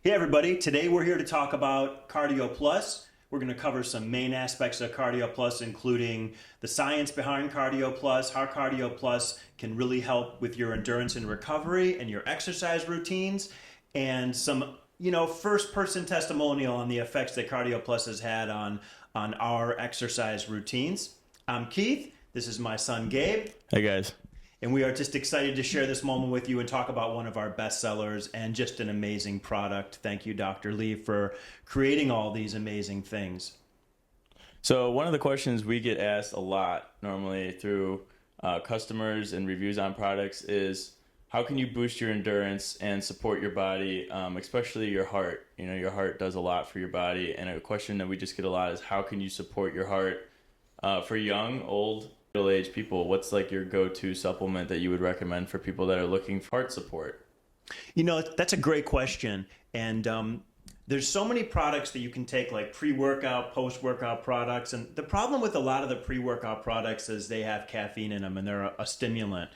Hey everybody, today we're here to talk about Cardio Plus. We're going to cover some main aspects of Cardio Plus, including the science behind Cardio Plus, how Cardio Plus can really help with your endurance and recovery and your exercise routines, and some, first person testimonial on the effects that Cardio Plus has had on our exercise routines. I'm Keith. This is my son Gabe. Hey guys. And we are just excited to share this moment with you and talk about one of our best sellers and just an amazing product. Thank you, Dr. Lee, for creating all these amazing things. So one of the questions we get asked a lot normally through customers and reviews on products is, how can you boost your endurance and support your body, especially your heart? Your heart does a lot for your body. And a question that we just get a lot is, how can you support your heart for young, old, middle-aged people? What's like your go-to supplement that you would recommend for people that are looking for heart support? That's a great question. And there's so many products that you can take, like pre-workout, post-workout products. And the problem with a lot of the pre-workout products is they have caffeine in them and they're a stimulant.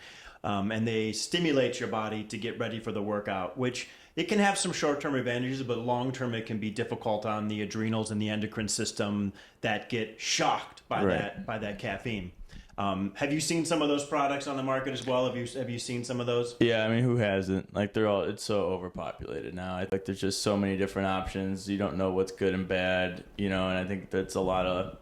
And they stimulate your body to get ready for the workout, which it can have some short-term advantages, but long-term it can be difficult on the adrenals and the endocrine system that get shocked by that caffeine. Have you seen some of those products on the market as well? Have you seen some of those? Yeah, I mean, who hasn't? Like, it's so overpopulated now. I think there's just so many different options. You don't know what's good and bad, and I think that's a lot of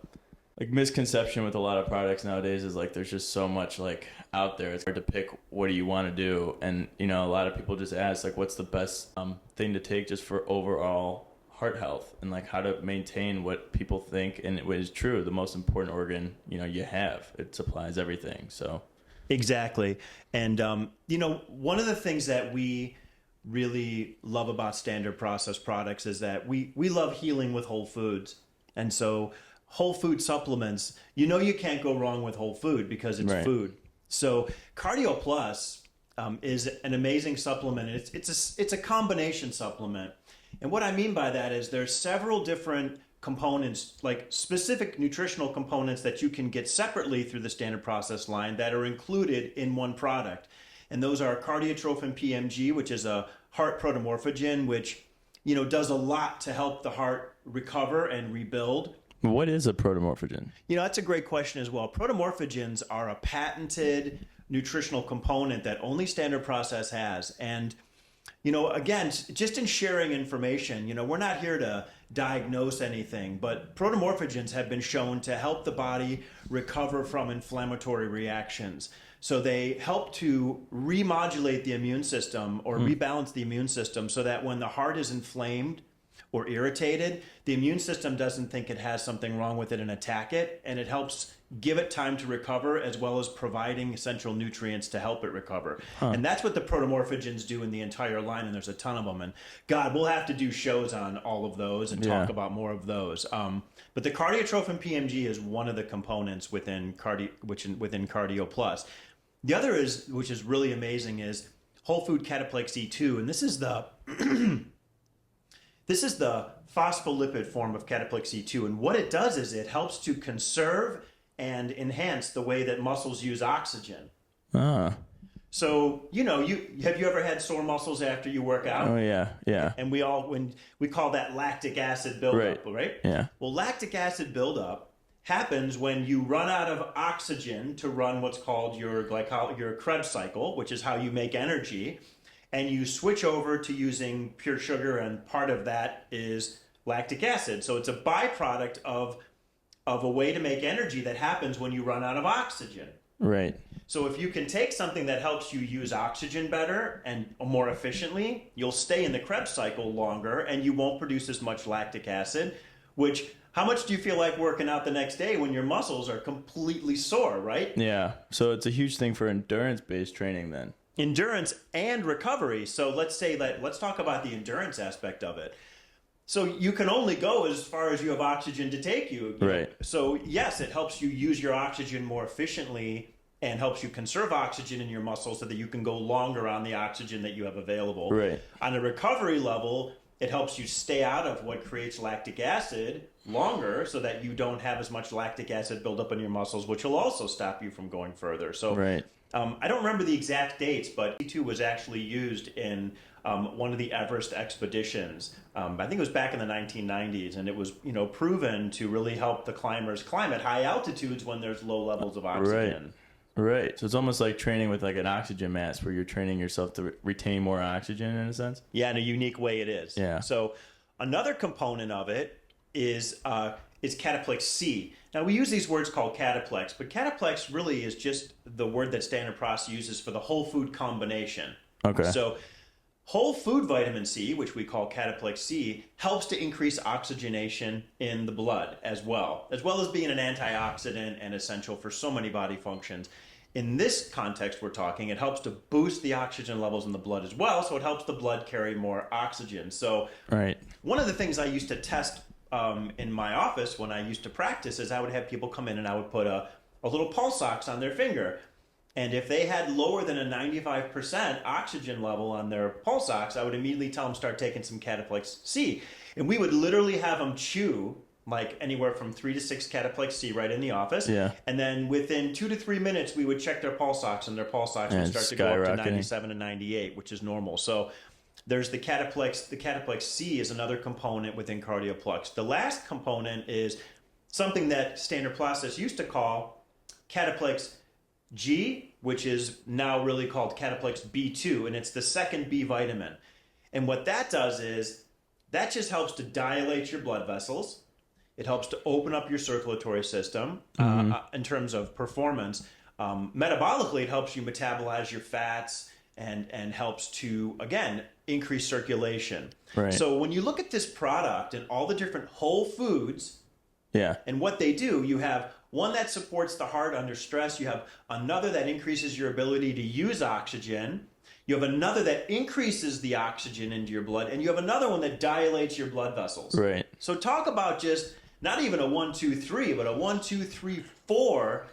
like misconception with a lot of products nowadays is like there's just so much like out there. It's hard to pick what do you want to do, and a lot of people just ask like, what's the best thing to take just for overall heart health, and like how to maintain what people think and it is true, the most important organ you have. It supplies everything. So exactly. And one of the things that we really love about standard process products is that we love healing with whole foods. And so whole food supplements, you can't go wrong with whole food because it's food. So Cardio Plus is an amazing supplement. It's a combination supplement. And what I mean by that is there's several different components, like specific nutritional components that you can get separately through the standard process line that are included in one product. And those are Cardiotrophin PMG, which is a heart protomorphogen, which, does a lot to help the heart recover and rebuild. What is a protomorphogen? That's a great question as well. Protomorphogens are a patented nutritional component that only standard process has. And again, just in sharing information, we're not here to diagnose anything, but protomorphogens have been shown to help the body recover from inflammatory reactions. So they help to remodulate the immune system or rebalance the immune system so that when the heart is inflamed or irritated, the immune system doesn't think it has something wrong with it and attack it, and it helps give it time to recover as well as providing essential nutrients to help it recover. And that's what the protomorphogens do in the entire line, and there's a ton of them. And God, we'll have to do shows on all of those and talk about more of those. But the Cardiotrophin PMG is one of the components within Cardio Plus. The other is, which is really amazing, is whole food cataplex E2, and this is the This is the phospholipid form of cataplex E2, and what it does is it helps to conserve and enhance the way that muscles use oxygen. So, have you ever had sore muscles after you work out? Oh yeah. And when we call that lactic acid buildup, right? Yeah. Well, lactic acid buildup happens when you run out of oxygen to run what's called your Krebs cycle, which is how you make energy. And you switch over to using pure sugar, and part of that is lactic acid. So it's a byproduct of a way to make energy that happens when you run out of oxygen. Right. So if you can take something that helps you use oxygen better and more efficiently, you'll stay in the Krebs cycle longer and you won't produce as much lactic acid, which, how much do you feel like working out the next day when your muscles are completely sore, right? Yeah. So it's a huge thing for endurance-based training then. Endurance and recovery. So let's talk about the endurance aspect of it. So you can only go as far as you have oxygen to take you. Right. So yes, it helps you use your oxygen more efficiently and helps you conserve oxygen in your muscles so that you can go longer on the oxygen that you have available. Right. On a recovery level, it helps you stay out of what creates lactic acid longer so that you don't have as much lactic acid build up in your muscles, which will also stop you from going further. So right. I don't remember the exact dates, but E2 was actually used in one of the Everest expeditions. I think it was back in the 1990s, and it was proven to really help the climbers climb at high altitudes when there's low levels of oxygen. Right. So it's almost like training with like an oxygen mask where you're training yourself to retain more oxygen in a sense. Yeah, in a unique way it is. Yeah. So another component of it is Cataplex C. Now we use these words called Cataplex, but Cataplex really is just the word that Standard Process uses for the whole food combination. Okay. So whole food vitamin C, which we call Cataplex C, helps to increase oxygenation in the blood as well as being an antioxidant and essential for so many body functions. In this context we're talking, it helps to boost the oxygen levels in the blood as well, so it helps the blood carry more oxygen. So one of the things I used to test in my office when I used to practice is I would have people come in and I would put a little pulse ox on their finger. And if they had lower than a 95% oxygen level on their pulse ox, I would immediately tell them start taking some Cataplex C. And we would literally have them chew like anywhere from 3 to 6 Cataplex C right in the office. Yeah. And then within 2 to 3 minutes, we would check their pulse ox, and their pulse ox would start to go up to 97 and 98, which is normal. So there's the Cataplex. The Cataplex C is another component within CardioPlux. The last component is something that Standard Process used to call Cataplex G, which is now really called Cataplex B2, and it's the second B vitamin. And what that does is that just helps to dilate your blood vessels. It helps to open up your circulatory system in terms of performance. Metabolically, it helps you metabolize your fats and helps to, again, increase circulation. Right. So when you look at this product and all the different whole foods and what they do, you have one that supports the heart under stress. You have another that increases your ability to use oxygen. You have another that increases the oxygen into your blood. And you have another one that dilates your blood vessels. Right. So talk about just not even a 1, 2, 3, but a 1, 2, 3, 4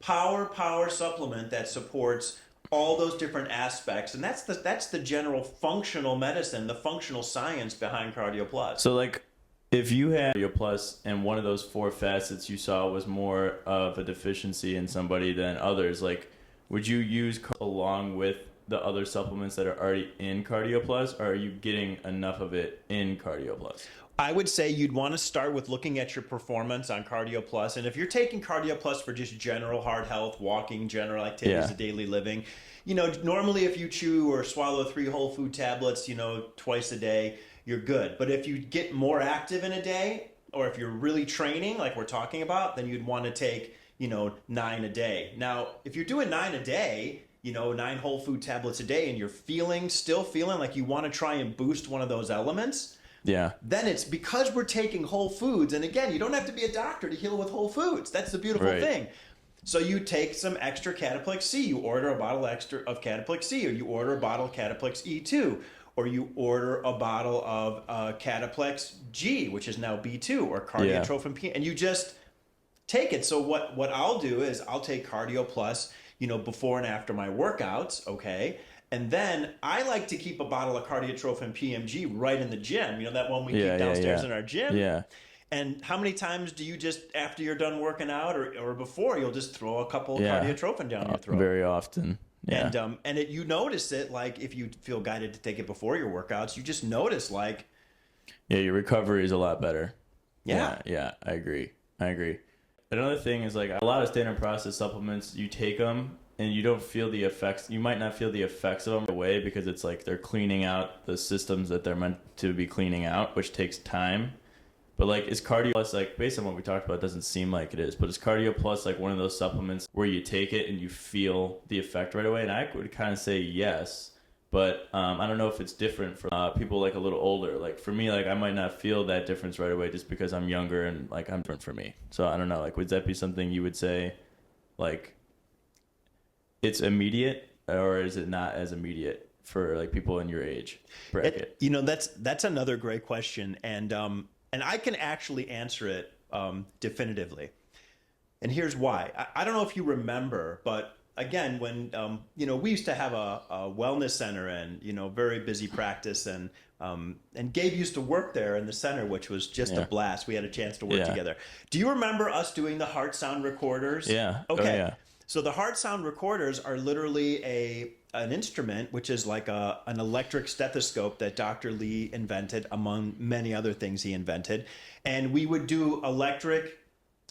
power supplement that supports all those different aspects. And that's the general functional medicine, the functional science behind CardioPlus. So like, if you had CardioPlus and one of those 4 facets you saw was more of a deficiency in somebody than others, like, would you use along with the other supplements that are already in CardioPlus, or are you getting enough of it in CardioPlus? I would say you'd want to start with looking at your performance on CardioPlus. And if you're taking CardioPlus for just general heart health, walking, general activities of daily living, normally if you chew or swallow 3 whole food tablets, twice a day, you're good. But if you get more active in a day, or if you're really training like we're talking about, then you'd want to take, 9 a day. Now, if you're doing 9 a day, 9 whole food tablets a day, and you're still feeling like you want to try and boost one of those elements, then it's because we're taking whole foods. And again, you don't have to be a doctor to heal with whole foods. That's the beautiful thing. So you take some extra Cataplex C. You order a bottle extra of Cataplex C, or you order a bottle of Cataplex E2, or you order a bottle of Cataplex G, which is now B2, or Cardiotrophin P, and you just take it. So what I'll do is I'll take CardioPlus, before and after my workouts, okay? And then I like to keep a bottle of Cardiotrophin PMG right in the gym. That one we keep downstairs in our gym. Yeah. And how many times do you just, after you're done working out or before, you'll just throw a couple of Cardiotrophin down your throat? Very often. Yeah. And you notice it, like if you feel guided to take it before your workouts, you just notice like... Yeah, your recovery is a lot better. Yeah. Yeah, I agree. Another thing is like a lot of Standard Process supplements, you take them and you don't feel the effects. You might not feel the effects of them away because it's like they're cleaning out the systems that they're meant to be cleaning out, which takes time. But like, is CardioPlus, like based on what we talked about, it doesn't seem like it is, but is CardioPlus like one of those supplements where you take it and you feel the effect right away? And I would kind of say yes, but I don't know if it's different for people like a little older. Like for me, like I might not feel that difference right away just because I'm younger and like I'm different for me. So I don't know, like would that be something you would say like it's immediate, or is it not as immediate for like people in your age bracket? That's another great question. And I can actually answer it definitively. And here's why. I don't know if you remember, but again, when, we used to have a wellness center and, very busy practice. And Gabe used to work there in the center, which was just a blast. We had a chance to work together. Do you remember us doing the heart sound recorders? Yeah. Okay. Oh, yeah. So the heart sound recorders are literally an instrument, which is like an electric stethoscope that Dr. Lee invented, among many other things he invented. And we would do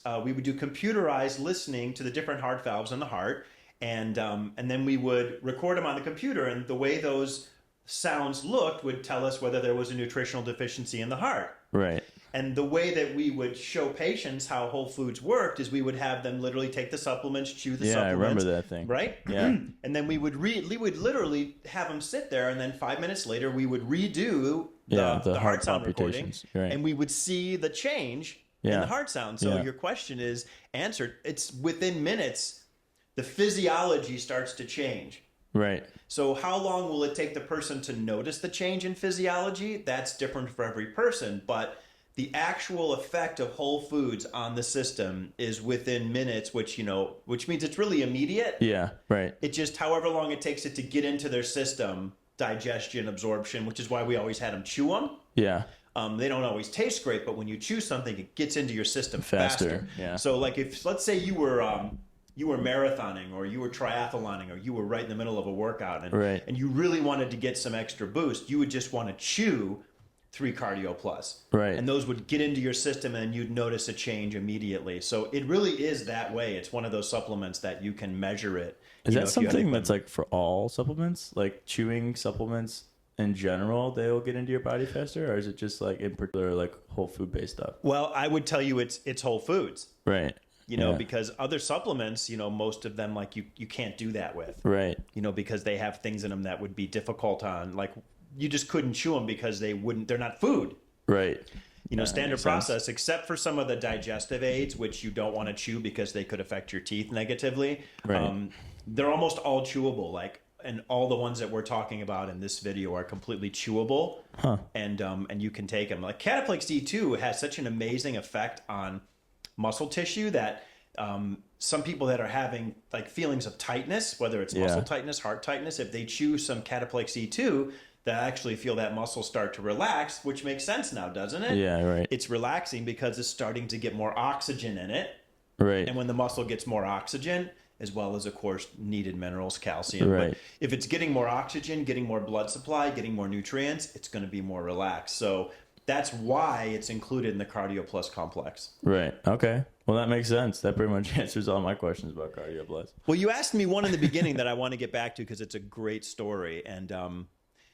computerized listening to the different heart valves in the heart. And then we would record them on the computer. And the way those sounds looked would tell us whether there was a nutritional deficiency in the heart. Right. And the way that we would show patients how Whole Foods worked is we would have them literally take the supplements, chew the supplements. Yeah, I remember that thing. Right? Yeah. And then we would literally have them sit there, and then 5 minutes later we would redo the heart sound recording, right. and we would see the change in the heart sound. So your question is answered. It's within minutes, the physiology starts to change. Right. So how long will it take the person to notice the change in physiology? That's different for every person, but the actual effect of Whole Foods on the system is within minutes, which means it's really immediate. Yeah, right. It just, however long it takes it to get into their system, digestion, absorption, which is why we always had them chew them. Yeah. They don't always taste great, but when you chew something, it gets into your system faster. Yeah. So like if, let's say you were marathoning or you were triathloning or you were right in the middle of a workout and you really wanted to get some extra boost, you would just want to chew 3 Cardio Plus. Right. And those would get into your system and you'd notice a change immediately. So it really is that way. It's one of those supplements that you can measure it. Is that something that's like for all supplements? Like chewing supplements in general, they'll get into your body faster? Or is it just like in particular like whole food based stuff? Well, I would tell you it's Whole Foods. Right. Because other supplements, most of them like you can't do that with. Right. Because they have things in them that would be difficult on, like you just couldn't chew them because they're not food. Right. Standard process, except for some of the digestive aids, which you don't want to chew because they could affect your teeth negatively. Right. They're almost all chewable, and all the ones that we're talking about in this video are completely chewable. Huh. And you can take them. Like Cataplex D2 has such an amazing effect on muscle tissue that some people that are having like feelings of tightness, whether it's muscle tightness, heart tightness, if they chew some Cataplex D2, they actually feel that muscle start to relax, which makes sense now, doesn't it? Yeah, right. It's relaxing because it's starting to get more oxygen in it. Right. And when the muscle gets more oxygen, as well as, of course, needed minerals, calcium. Right. But if it's getting more oxygen, getting more blood supply, getting more nutrients, it's going to be more relaxed. So that's why it's included in the Cardio Plus complex. Right. Okay. Well, that makes sense. That pretty much answers all my questions about Cardio Plus. Well, you asked me one in the beginning that I want to get back to because it's a great story. And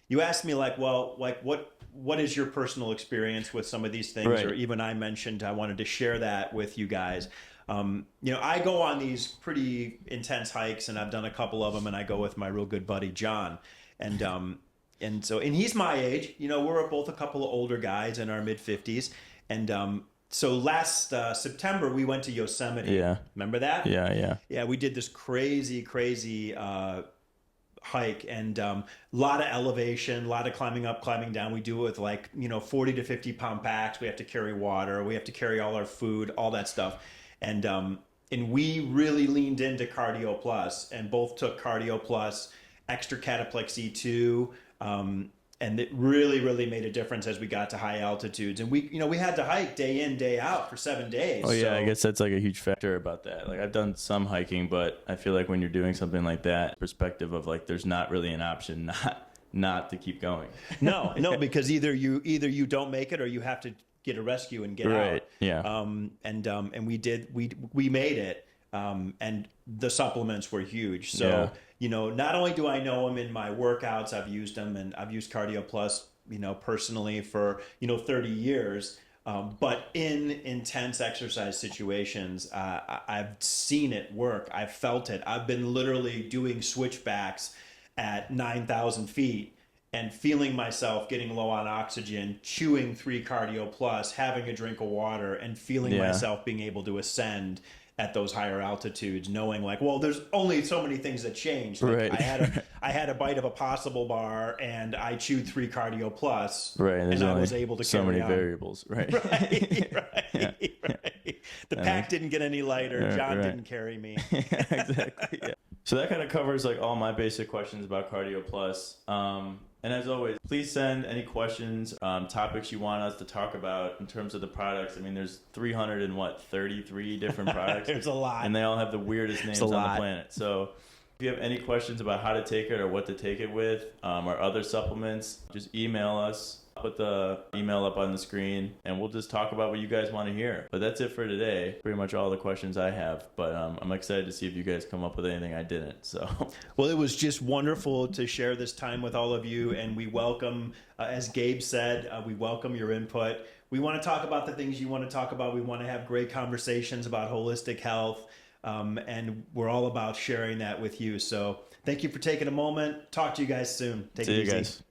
you asked me what is your personal experience with some of these things? Right. Or even I mentioned I wanted to share that with you guys. I go on these pretty intense hikes, and I've done a couple of them, and I go with my real good buddy John, and he's my age. We're both a couple of older guys in our mid-50s, and so last September we went to Yosemite. Yeah, remember that? Yeah. We did this crazy hike, and a lot of elevation, a lot of climbing up, climbing down. We do it with 40 to 50 pound packs. We have to carry water. We have to carry all our food, all that stuff. And we really leaned into Cardio Plus and both took Cardio Plus, extra Cataplex E2, and it really, really made a difference as we got to high altitudes. And we had to hike day in, day out for 7 days. Oh yeah, I guess that's like a huge factor about that. Like I've done some hiking, but I feel like when you're doing something like that, perspective of like there's not really an option not to keep going. No, because either you don't make it or you have to get a rescue and get out. Right. Yeah. And we made it. And the supplements were huge. So, not only do I know them in my workouts, I've used them, and I've used Cardio Plus, personally for, 30 years. But in intense exercise situations, I've seen it work. I've felt it. I've been literally doing switchbacks at 9,000 feet and feeling myself getting low on oxygen, chewing 3 Cardio Plus, having a drink of water, and feeling myself being able to ascend at those higher altitudes, knowing there's only so many things that change. Right. I had a bite of a Possible bar, and I chewed 3 Cardio Plus, right. And I was able to so carry many on. Variables, right? Right. The pack didn't get any lighter. John didn't carry me. Exactly. Yeah. So that kind of covers all my basic questions about Cardio Plus. And as always, please send any questions, topics you want us to talk about in terms of the products. I mean, there's 333 different products. There's a lot. And they all have the weirdest names on the planet. So If you have any questions about how to take it or what to take it with, or other supplements, just email us. Put the email up on the screen, and we'll just talk about what you guys want to hear. But that's it for today. Pretty much all the questions I have. But I'm excited to see if you guys come up with anything I didn't. So, well, it was just wonderful to share this time with all of you, and we welcome, as Gabe said, we welcome your input. We want to talk about the things you want to talk about. We want to have great conversations about holistic health, and we're all about sharing that with you. So, thank you for taking a moment. Talk to you guys soon. Take it easy. See you guys.